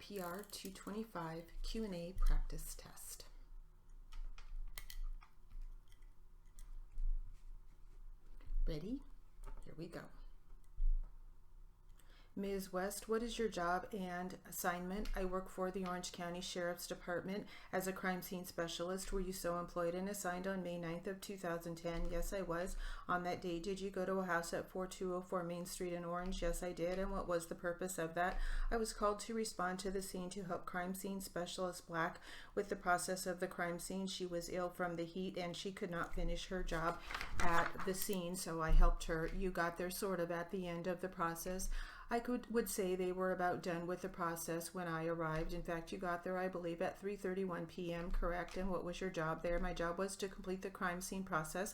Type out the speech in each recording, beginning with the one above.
PR 225 Q&A practice test. Ready? Here we go. Ms. West, what is your job and assignment? I work for the Orange County Sheriff's Department as a crime scene specialist. Were you so employed and assigned on May 9th of 2010? Yes, I was. On that day, did you go to a house at 4204 Main Street in Orange? Yes, I did. And what was the purpose of that? I was called to respond to the scene to help crime scene specialist Black with the process of the crime scene. She was ill from the heat and she could not finish her job at the scene, so I helped her. You got there sort of at the end of the process. I would say they were about done with the process when I arrived. In fact, you got there, I believe, at 3:31 p.m., correct? And what was your job there? My job was to complete the crime scene process,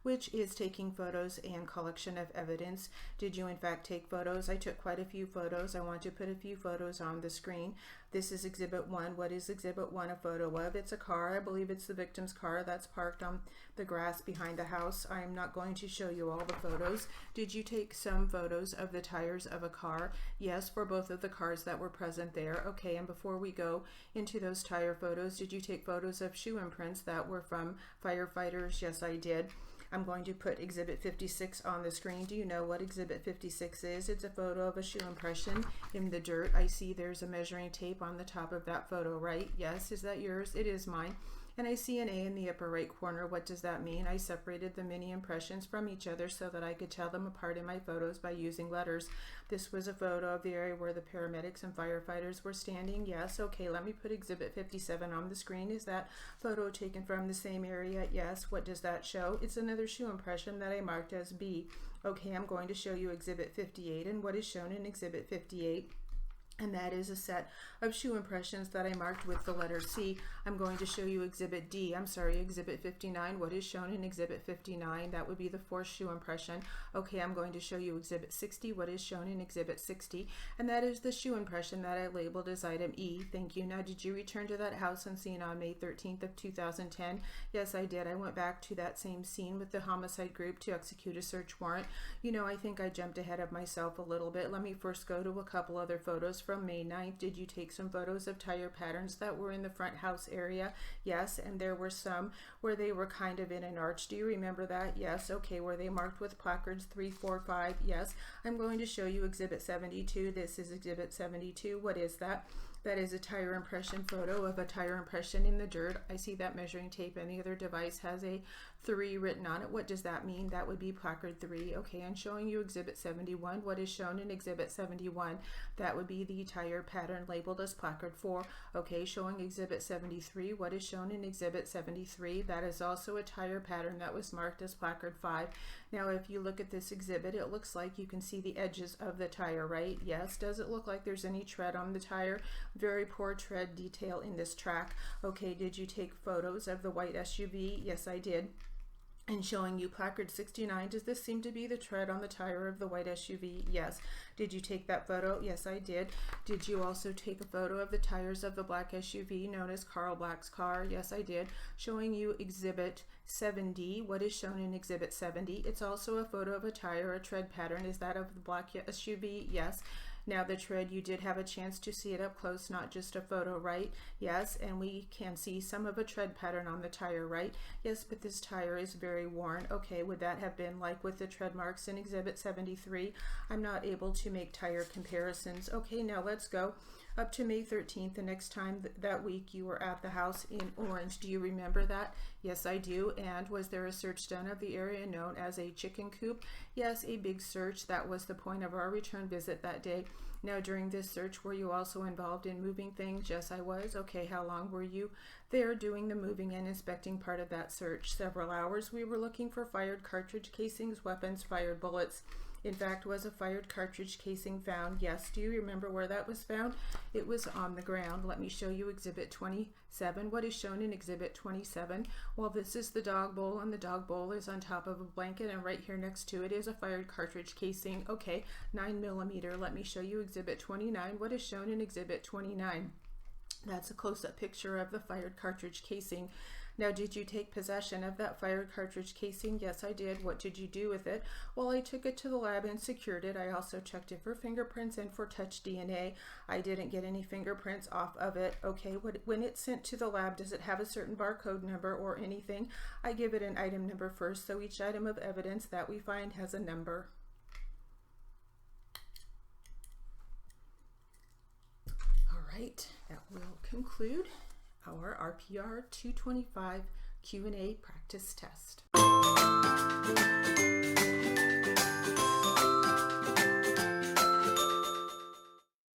which is taking photos and collection of evidence. Did you in fact take photos? I took quite a few photos. I want to put a few photos on the screen. This is Exhibit 1. What is Exhibit 1 a photo of? It's a car. I believe it's the victim's car that's parked on the grass behind the house. I am not going to show you all the photos. Did you take some photos of the tires of a car? Yes, for both of the cars that were present there. Okay, and before we go into those tire photos, did you take photos of shoe imprints that were from firefighters? Yes, I did. I'm going to put Exhibit 56 on the screen. Do you know what Exhibit 56 is? It's a photo of a shoe impression in the dirt. I see there's a measuring tape on the top of that photo, right? Yes, is that yours? It is mine. And I see an A in the upper right corner. What does that mean? I separated the mini impressions from each other so that I could tell them apart in my photos by using letters. This was a photo of the area where the paramedics and firefighters were standing. Yes, okay, let me put Exhibit 57 on the screen. Is that photo taken from the same area? Yes. What does that show? It's another shoe impression that I marked as B. Okay, I'm going to show you Exhibit 58 and what is shown in Exhibit 58. And that is a set of shoe impressions that I marked with the letter C. I'm going to show you Exhibit 59. What is shown in Exhibit 59? That would be the fourth shoe impression. Okay, I'm going to show you Exhibit 60. What is shown in Exhibit 60? And that is the shoe impression that I labeled as item E. Thank you. Now, did you return to that house and scene on May 13th of 2010? Yes, I did. I went back to that same scene with the homicide group to execute a search warrant. You know, I think I jumped ahead of myself a little bit. Let me first go to a couple other photos from May 9th. Did you take some photos of tire patterns that were in the front house area? Yes, and there were some where they were kind of in an arch. Do you remember that? Yes. Okay, were they marked with placards 3, 4, 5? Yes. I'm going to show you Exhibit 72. This is Exhibit 72. What is that? That is a tire impression photo of a tire impression in the dirt. I see that measuring tape and the other device has a 3 written on it. What does that mean? That would be placard 3. Okay, I'm showing you Exhibit 71. What is shown in Exhibit 71? That would be the tire pattern labeled as placard 4. Okay, showing Exhibit 73. What is shown in Exhibit 73? That is also a tire pattern that was marked as placard 5. Now, if you look at this exhibit, it looks like you can see the edges of the tire, right? Yes. Does it look like there's any tread on the tire? Very poor tread detail in this track. Okay, did you take photos of the white SUV? Yes, I did. And showing you placard 69, does this seem to be the tread on the tire of the white SUV? Yes. Did you take that photo? Yes, I did. Did you also take a photo of the tires of the black SUV known as Carl Black's car? Yes, I did. Showing you Exhibit 70. What is shown in Exhibit 70? It's also a photo of a tire, a tread pattern. Is that of the black SUV? Yes. Now the tread, you did have a chance to see it up close, not just a photo, right? Yes, and we can see some of a tread pattern on the tire, right? Yes, but this tire is very worn. Okay, would that have been like with the tread marks in Exhibit 73? I'm not able to make tire comparisons. Okay, now let's go up to May 13th, the next time that week you were at the house in Orange. Do you remember that? Yes, I do. And was there a search done of the area known as a chicken coop? Yes, a big search. That was the point of our return visit that day. Now, during this search, were you also involved in moving things? Yes, I was. Okay, how long were you there doing the moving and inspecting part of that search? Several hours. We were looking for fired cartridge casings, weapons, fired bullets. In fact, was a fired cartridge casing found? Yes. Do you remember where that was found? It was on the ground. Let me show you Exhibit 27. What is shown in Exhibit 27? Well, this is the dog bowl, and the dog bowl is on top of a blanket, and right here next to it is a fired cartridge casing. Okay, 9mm. Let me show you Exhibit 29. What is shown in Exhibit 29? That's a close-up picture of the fired cartridge casing. Now, did you take possession of that fire cartridge casing? Yes, I did. What did you do with it? Well, I took it to the lab and secured it. I also checked it for fingerprints and for touch DNA. I didn't get any fingerprints off of it. Okay, when it's sent to the lab, does it have a certain barcode number or anything? I give it an item number first, so each item of evidence that we find has a number. All right, that will conclude our RPR 225 Q&A practice test.